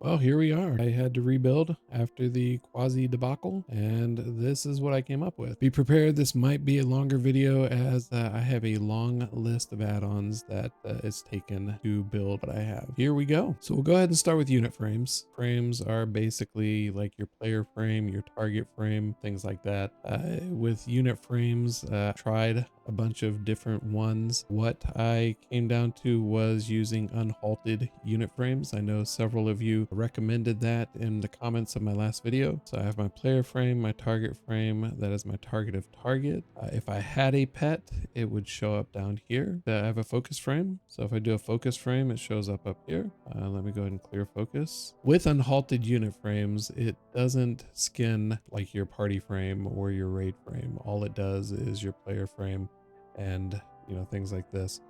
Well, here we are. I had to rebuild after the quasi debacle, and this is what I came up with. Be prepared, this might be a longer video as I have a long list of add-ons that it's taken to build what I have. Here we go. So we'll go ahead and start with unit frames. Frames are basically like your player frame, your target frame, things like that. With unit frames, tried a bunch of different ones. What I came down to was using unhalted unit frames. I know several of you recommended that in the comments of my last video. So I have my player frame, my target frame, that is my target of target. If I had a pet, it would show up down here. I have a focus frame. So if I do a focus frame, it shows up here. Let me go ahead and clear focus. With unhalted unit frames, it doesn't skin like your party frame or your raid frame. All it does is your player frame and things like this.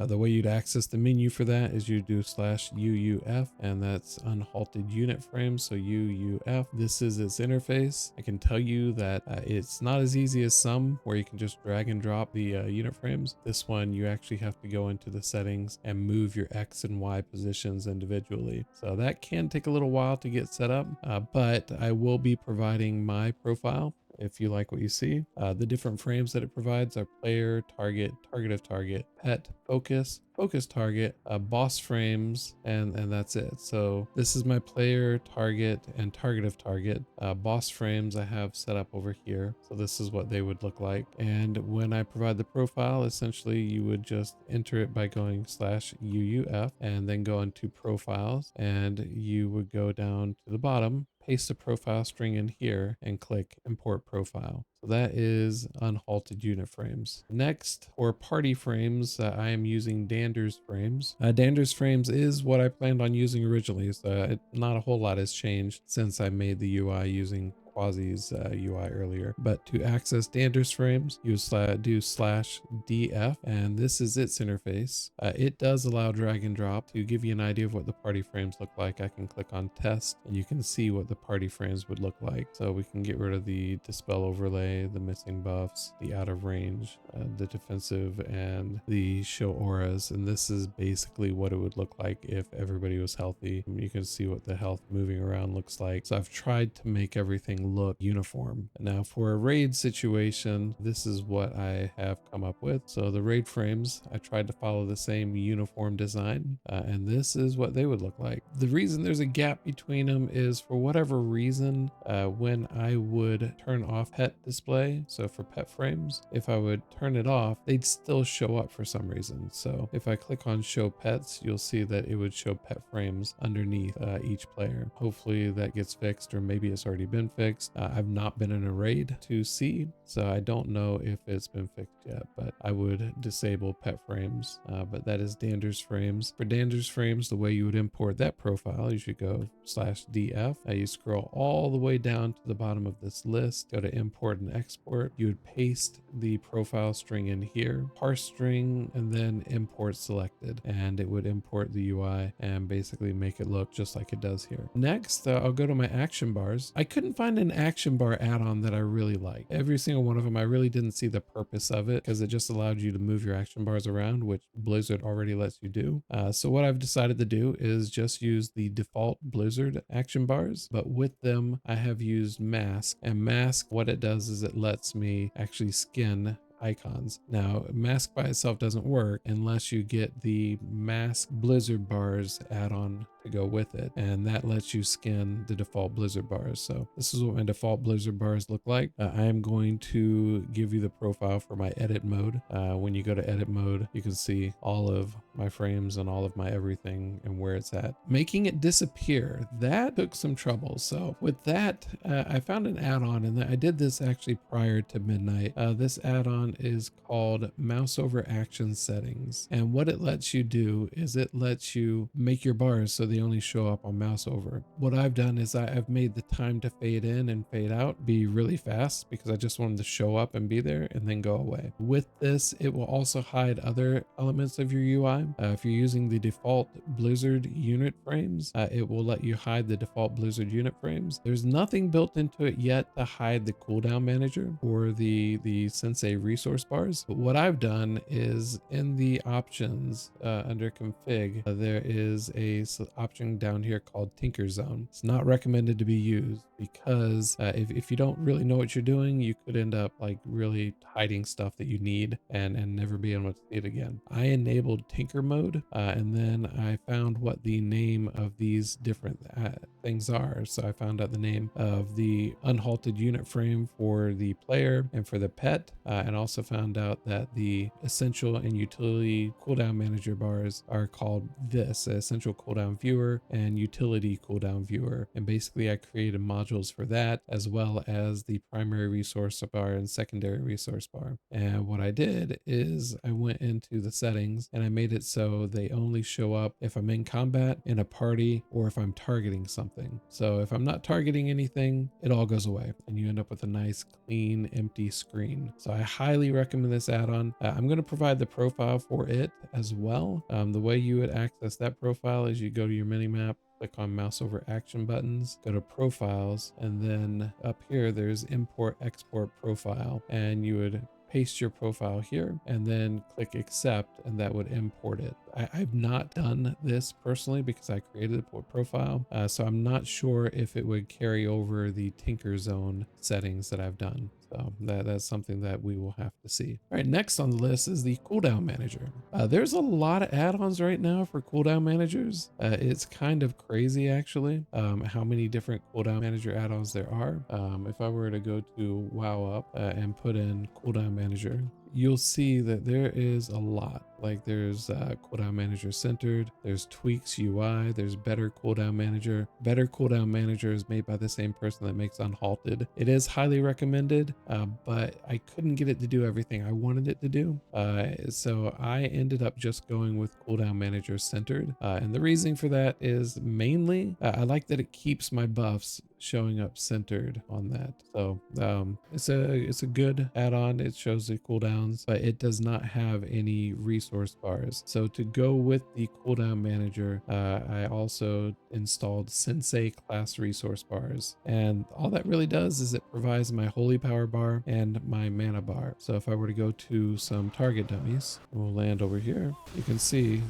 The way you'd access the menu for that is you do /UUF, and that's unhalted unit frame. So UUF, this is its interface. I can tell you that it's not as easy as some where you can just drag and drop the unit frames. This one, you actually have to go into the settings and move your X and Y positions individually. So that can take a little while to get set up, but I will be providing my profile if you like what you see. The different frames that it provides are player, target, target of target, pet, focus, focus target, boss frames, and that's it. So this is my player, target, and target of target. Boss frames I have set up over here. So this is what they would look like. And when I provide the profile, essentially you would just enter it by going /UUF and then go into profiles, and you would go down to the bottom, paste a profile string in here and click import profile. So that is unhalted unit frames. Next, for party frames, I am using DandersFrames. DandersFrames is what I planned on using originally, so not a whole lot has changed since I made the UI using Quasi's UI earlier. But to access DandersFrames, you do /DF, and this is its interface. It does allow drag and drop. To give you an idea of what the party frames look like, I can click on test and you can see what the party frames would look like. So we can get rid of the dispel overlay, the missing buffs, the out of range, the defensive, and the show auras. And this is basically what it would look like if everybody was healthy. You can see what the health moving around looks like. So I've tried to make everything look uniform. Now for a raid situation, this is what I have come up with. So the raid frames, I tried to follow the same uniform design, and this is what they would look like. The reason there's a gap between them is for whatever reason, when I would turn off pet display, so for pet frames, if I would turn it off, they'd still show up for some reason. So if I click on show pets, you'll see that it would show pet frames underneath each player. Hopefully that gets fixed, or maybe it's already been fixed. I've not been in a raid to see, so I don't know if it's been fixed yet, but I would disable pet frames. But that is DandersFrames. For DandersFrames, the way you would import that profile, you should go /DF. You scroll all the way down to the bottom of this list, go to import and export. You would paste the profile string in here, parse string, and then import selected, and it would import the UI and basically make it look just like it does here. Next, I'll go to my action bars. I couldn't find an action bar add-on that I really like. Every single one of them, I really didn't see the purpose of it because it just allowed you to move your action bars around, which Blizzard already lets you do. So what I've decided to do is just use the default Blizzard action bars, but with them, I have used Masque. And Masque, what it does is it lets me actually skin icons. Now, Masque by itself doesn't work unless you get the Masque Blizzard bars add-on to go with it, and that lets you skin the default Blizzard bars. So this is what my default Blizzard bars look like. I am going to give you the profile for my edit mode. When you go to edit mode, you can see all of my frames and all of my everything and where it's at. Making it disappear, that took some trouble. So with that, I found an add-on, and I did this actually prior to midnight. This add-on is called Mouseover Action Settings, and what it lets you do is it lets you make your bars so they only show up on Mouseover. What I've done is I've made the time to fade in and fade out be really fast because I just want them to show up and be there and then go away. With this, it will also hide other elements of your UI. If you're using the default Blizzard unit frames, it will let you hide the default Blizzard unit frames. There's nothing built into it yet to hide the cooldown manager or the Sensei resource bars. But what I've done is in the options under config, there is a option down here called Tinker Zone. It's not recommended to be used because if you don't really know what you're doing, you could end up like really hiding stuff that you need and never be able to see it again. I enabled Tinker mode and then I found what the name of these different things are. So I found out the name of the unhalted unit frame for the player and for the pet, and also found out that the essential and utility cooldown manager bars are called this: essential cooldown viewer and utility cooldown viewer. And basically I created modules for that, as well as the primary resource bar and secondary resource bar. And what I did is I went into the settings and I made it so they only show up if I'm in combat, in a party, or if I'm targeting something. So if I'm not targeting anything, it all goes away and you end up with a nice clean empty screen. So I highly recommend this add-on. I'm going to provide the profile for it as well. The way you would access that profile is you go to your minimap, click on mouse over action buttons, go to profiles, and then up here there's import export profile, and you would paste your profile here and then click accept, and that would import it. I've not done this personally because I created the profile, so I'm not sure if it would carry over the Tinker Zone settings that I've done. So that's something that we will have to see. All right, next on the list is the cooldown manager. There's a lot of add-ons right now for cooldown managers. It's kind of crazy actually, how many different cooldown manager add-ons there are. If I were to go to WoW Up and put in cooldown manager, you'll see that there is a lot. Like there's cooldown manager centered, there's tweaks UI, there's better cooldown manager. Better cooldown manager is made by the same person that makes Unhalted. It is highly recommended, but I couldn't get it to do everything I wanted it to do. So I ended up just going with cooldown manager centered. And the reason for that is mainly I like that it keeps my buffs showing up centered on that. So it's a good add-on. It shows the cooldowns, but it does not have any resource bars. So to go with the cooldown manager, I also installed Sensei class resource bars, and all that really does is it provides my holy power bar and my mana bar. So if I were to go to some target dummies, we'll land over here, you can see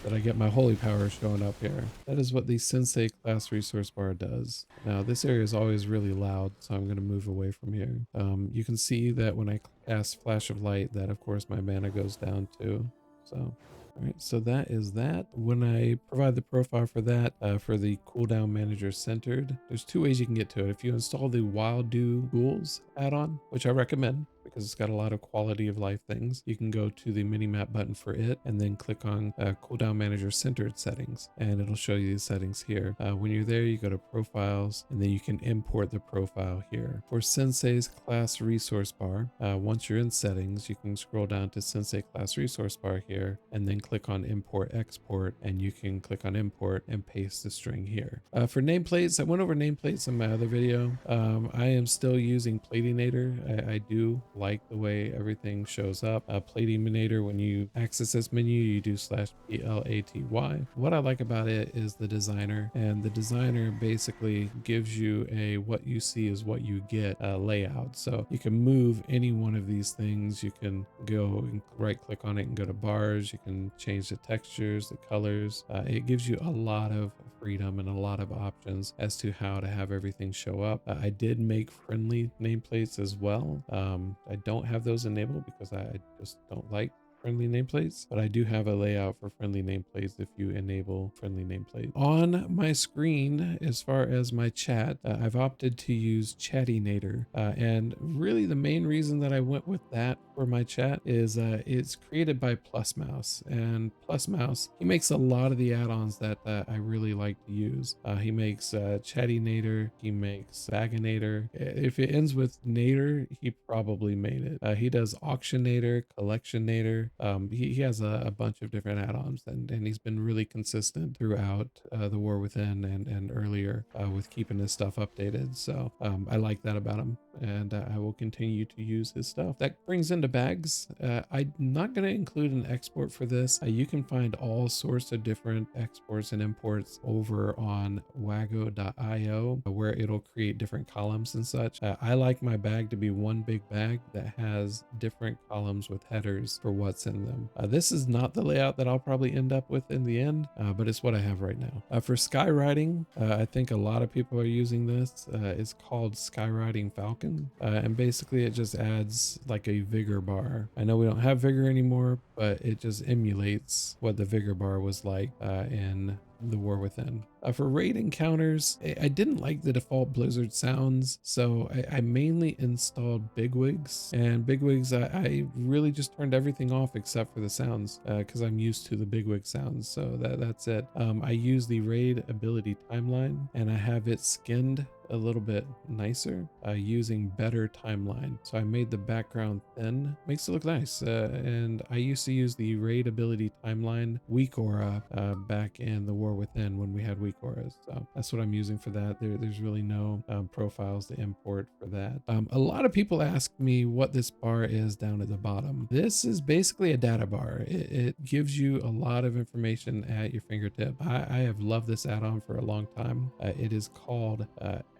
that I get my holy power showing up here. That is what the Sensei class resource bar does. Now this area is always really loud, so I'm going to move away from here. You can see that when I cast Flash of Light, that of course my mana goes down too. So all right, so that is that. When I provide the profile for that, for the cooldown manager centered, there's two ways you can get to it. If you install the WilduTools add-on, which I recommend because it's got a lot of quality of life things, you can go to the minimap button for it and then click on cooldown manager centered settings, and it'll show you the settings here. When you're there, you go to profiles, and then you can import the profile here. For Sensei's class resource bar, once you're in settings, you can scroll down to Sensei class resource bar here, and then click on import export, and you can click on import and paste the string here. For nameplates, I went over nameplates in my other video. I am still using Platynator. I do like the way everything shows up. Platynator, when you access this menu, you do /platy. What I like about it is the designer, and the designer basically gives you a what you see is what you get layout. So you can move any one of these things. You can go and right click on it and go to bars. You can change the textures, the colors. It gives you a lot of freedom and a lot of options as to how to have everything show up. I did make friendly nameplates as well. I don't have those enabled because I just don't like friendly nameplates, but I do have a layout for friendly nameplates if you enable friendly nameplates. On my screen, as far as my chat, I've opted to use Chatynator, and really the main reason that I went with that for my chat is it's created by PlusMouse, and PlusMouse, he makes a lot of the add-ons that I really like to use. He makes Chatynator, he makes Baganator. If it ends with Nator, he probably made it. He does Auctionator, Collectionator. He has a bunch of different add-ons, and he's been really consistent throughout the War Within and earlier with keeping his stuff updated. So I like that about him. and I will continue to use his stuff. That brings into bags. I'm not going to include an export for this. You can find all sorts of different exports and imports over on wago.io, where it'll create different columns and such. I like my bag to be one big bag that has different columns with headers for what's in them. This is not the layout that I'll probably end up with in the end, but it's what I have right now. For Skyriding, I think a lot of people are using this. It's called Skyriding Falcon, and basically it just adds like a vigor bar. I know we don't have vigor anymore, but it just emulates what the vigor bar was like in the War Within. For raid encounters, I didn't like the default Blizzard sounds, so I mainly installed BigWigs, and BigWigs, I really just turned everything off except for the sounds, because I'm used to the BigWig sounds, so that's it. I use the raid ability timeline, and I have it skinned a little bit nicer using better timeline. So I made the background thin, makes it look nice. And I used to use the raid ability timeline weak aura back in the War Within when we had weak auras. So that's what I'm using for that. There's really no profiles to import for that. A lot of people ask me what this bar is down at the bottom. This is basically a data bar. It gives you a lot of information at your fingertip. I have loved this add-on for a long time. It is called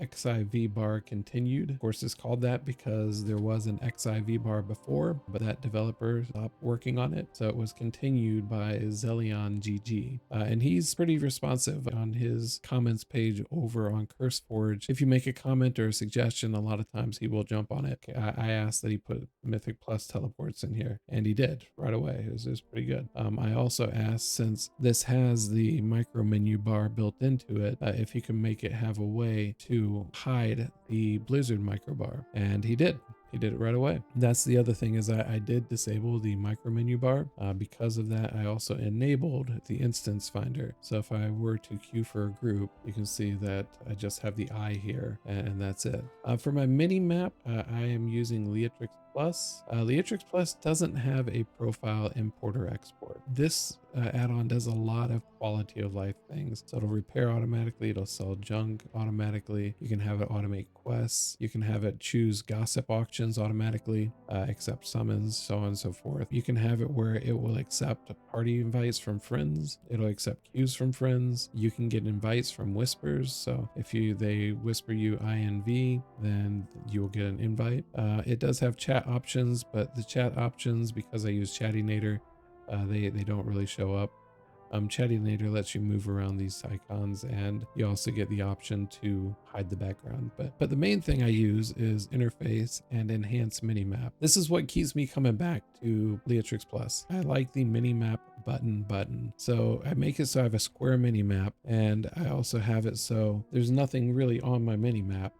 XIV bar continued. Of course, it's called that because there was an XIV bar before, but that developer stopped working on it. So it was continued by Zelion GG. And he's pretty responsive on his comments page over on CurseForge. If you make a comment or a suggestion, a lot of times he will jump on it. I asked that he put Mythic Plus teleports in here, and he did right away. It was pretty good. I also asked, since this has the micro menu bar built into it, if he can make it have a way to hide the Blizzard microbar, and he did. He did it right away. That's the other thing, is I did disable the micro menu bar. Because of that, I also enabled the instance finder. So if I were to queue for a group, you can see that I just have the eye here, and that's it. For my mini map, I am using Leatrix Plus. Leatrix Plus doesn't have a profile import or export. This add-on does a lot of quality of life things. So it'll repair automatically, it'll sell junk automatically, you can have it automate quests, you can have it choose gossip auctions automatically, accept summons, so on and so forth. You can have it where it will accept party invites from friends, it'll accept queues from friends, you can get invites from whispers. So if they whisper you INV, then you will get an invite. It does have chat options, but the chat options, because I use Chatynator, they don't really show up. Chatynator lets you move around these icons, and you also get the option to hide the background. But the main thing I use is interface and enhance minimap. This is what keeps me coming back to Leatrix Plus. I like the minimap button. So I make it so I have a square minimap, and I also have it so there's nothing really on my minimap.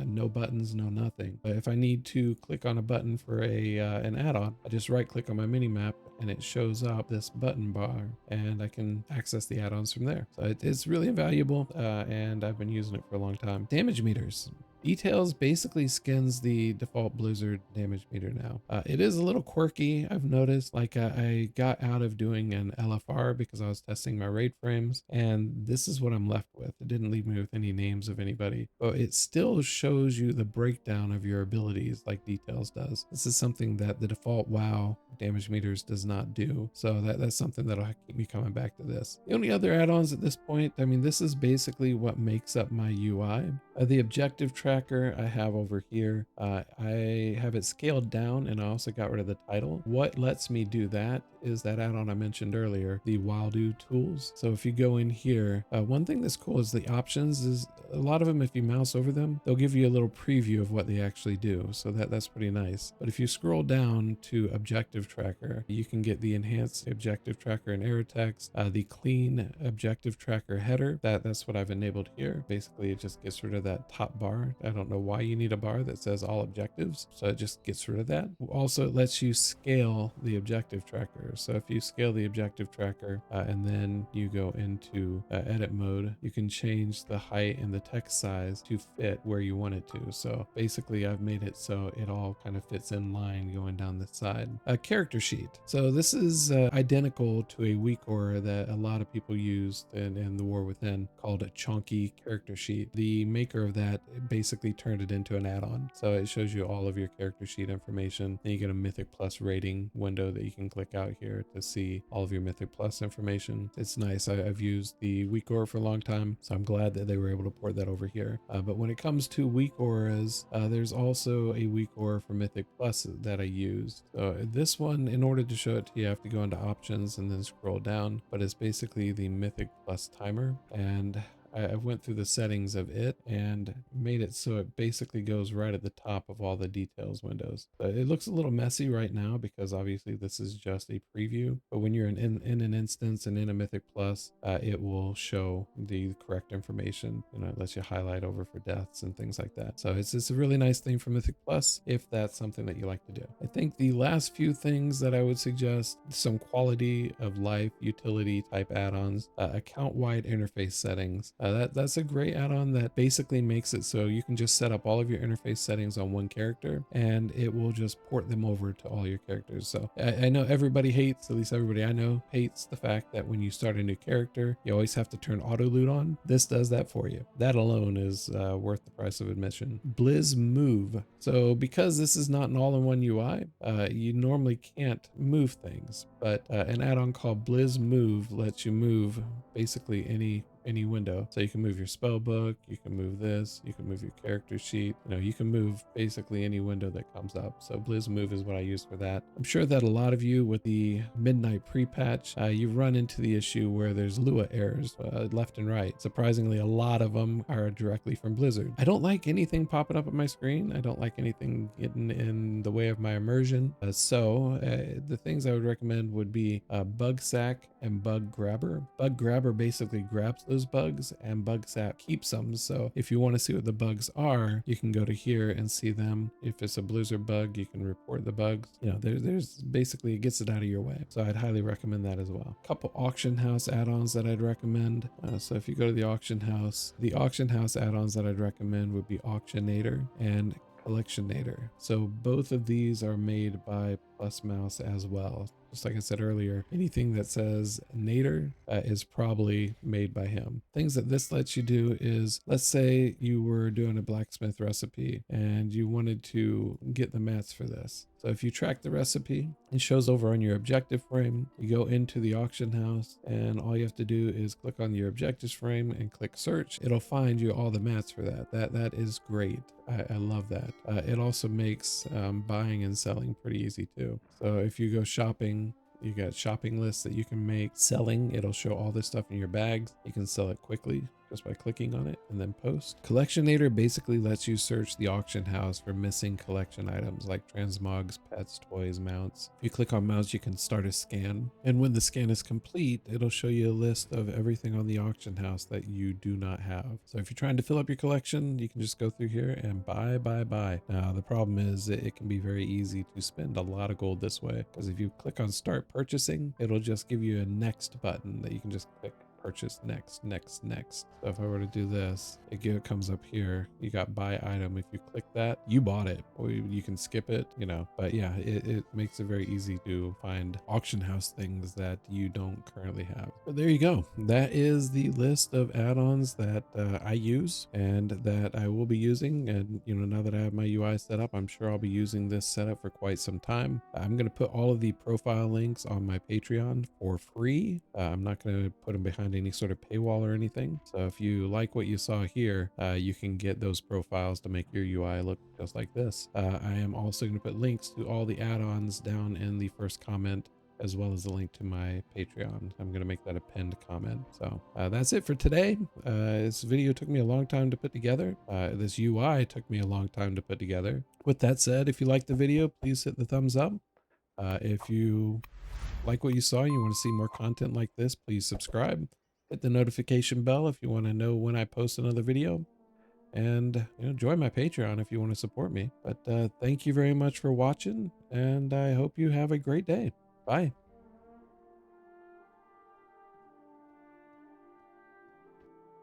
No buttons, no nothing. But if I need to click on a button for an add-on, I just right click on my minimap and it shows up this button bar, and I can access the add-ons from there. So it's really invaluable, and I've been using it for a long time. Damage meters. Details basically skins the default Blizzard damage meter now. It is a little quirky, I've noticed. Like I got out of doing an LFR because I was testing my raid frames, and this is what I'm left with. It didn't leave me with any names of anybody, but it still shows you the breakdown of your abilities like Details does. This is something that the default WoW damage meters does not do. So that's something that'll keep me coming back to this. The only other add-ons at this point, I mean, this is basically what makes up my UI. The objective tracker I have over here, I have it scaled down, and I also got rid of the title. What lets me do that is that add-on I mentioned earlier, the WilduTools. So if you go in here, one thing that's cool is the options. Is a lot of them, if you mouse over them, they'll give you a little preview of what they actually do. So that's pretty nice. But if you scroll down to objective tracker, you can get the enhanced objective tracker and error text, the clean objective tracker header. That's what I've enabled here. Basically, it just gets rid of that top bar. I don't know why you need a bar that says all objectives, so it just gets rid of that. Also, it lets you scale the objective tracker. So if you scale the objective tracker and then you go into edit mode, you can change the height and the text size to fit where you want it to. So basically, I've made it so it all kind of fits in line going down the side. A character sheet. So this is identical to a weak aura that a lot of people used in the War Within, called a Chonky character sheet. The maker maker of that basically turned it into an add-on. So it shows you all of your character sheet information. Then you get a Mythic Plus rating window that you can click out here to see all of your Mythic Plus information. It's nice. I've used the weak aura for a long time, so I'm glad that they were able to port that over here. But when it comes to weak auras, there's also a weak aura for Mythic Plus that I used. So this one, in order to show it to you, you have to go into options and then scroll down, but it's basically the Mythic Plus timer. And I went through the settings of it and made it so it basically goes right at the top of all the details windows. So it looks a little messy right now because obviously this is just a preview, but when you're in an instance and in a Mythic Plus, it will show the correct information. You know, it lets you highlight over for deaths and things like that. So it's a really nice thing for Mythic Plus if that's something that you like to do. I think the last few things that I would suggest, some quality of life utility type add-ons, account-wide interface settings. That's a great add-on that basically makes it so you can just set up all of your interface settings on one character and it will just port them over to all your characters. So I know everybody hates, at least everybody I know hates the fact that when you start a new character, you always have to turn auto loot on. This does that for you. That alone is worth the price of admission. BlizzMove. So because this is not an all-in-one UI, you normally can't move things, but an add-on called BlizzMove lets you move basically any window. So you can move your spell book, you can move this, you can move your character sheet, you know, you can move basically any window that comes up. So BlizzMove is what I use for that. I'm sure that a lot of you with the midnight pre-patch, you run into the issue where there's Lua errors left and right. Surprisingly, a lot of them are directly from Blizzard. I don't like anything popping up on my screen. I don't like anything getting in the way of my immersion. So the things I would recommend would be BugSack and BugGrabber. BugGrabber basically grabs those bugs and BugSack keeps them. So if you want to see what the bugs are, you can go to here and see them. If it's a Blizzard bug, you can report the bugs. You know, there's basically, it gets it out of your way. So I'd highly recommend that as well. A couple auction house add-ons that I'd recommend. So if you go to the auction house add-ons that I'd recommend would be Auctionator and Collectionator. So both of these are made by Plus Mouse as well. Just like I said earlier, anything that says Nader is probably made by him. Things that this lets you do is, let's say you were doing a blacksmith recipe and you wanted to get the mats for this. So if you track the recipe, it shows over on your objective frame. You go into the auction house and all you have to do is click on your objectives frame and click search. It'll find you all the mats for that. That is great. I love that. It also makes buying and selling pretty easy too. So if you go shopping, you got shopping lists that you can make. Selling, it'll show all this stuff in your bags. You can sell it quickly just by clicking on it and then post. Collectionator basically lets you search the auction house for missing collection items like transmogs, pets, toys, mounts. If you click on mounts, you can start a scan. And when the scan is complete, it'll show you a list of everything on the auction house that you do not have. So if you're trying to fill up your collection, you can just go through here and buy. Now, the problem is it can be very easy to spend a lot of gold this way, because if you click on start purchasing, it'll just give you a next button that you can just click. Purchase next. So if I were to do this, it comes up here. You got buy item. If you click that, you bought it, or you can skip it, you know. But yeah, it makes it very easy to find auction house things that you don't currently have. But there you go. That is the list of add-ons that I use and that I will be using. And you know, now that I have my UI set up, I'm sure I'll be using this setup for quite some time. I'm going to put all of the profile links on my Patreon for free. I'm not going to put them behind any sort of paywall or anything. So if you like what you saw here, you can get those profiles to make your UI look just like this. I am also going to put links to all the add-ons down in the first comment, as well as the link to my Patreon. I'm going to make that a pinned comment. So that's it for today. This video took me a long time to put together. This UI took me a long time to put together. With that said, if you liked the video, please hit the thumbs up. If you like what you saw and you want to see more content like this, please subscribe. Hit the notification bell if you want to know when I post another video. And you know, join my Patreon if you want to support me. But thank you very much for watching, and I hope you have a great day. Bye.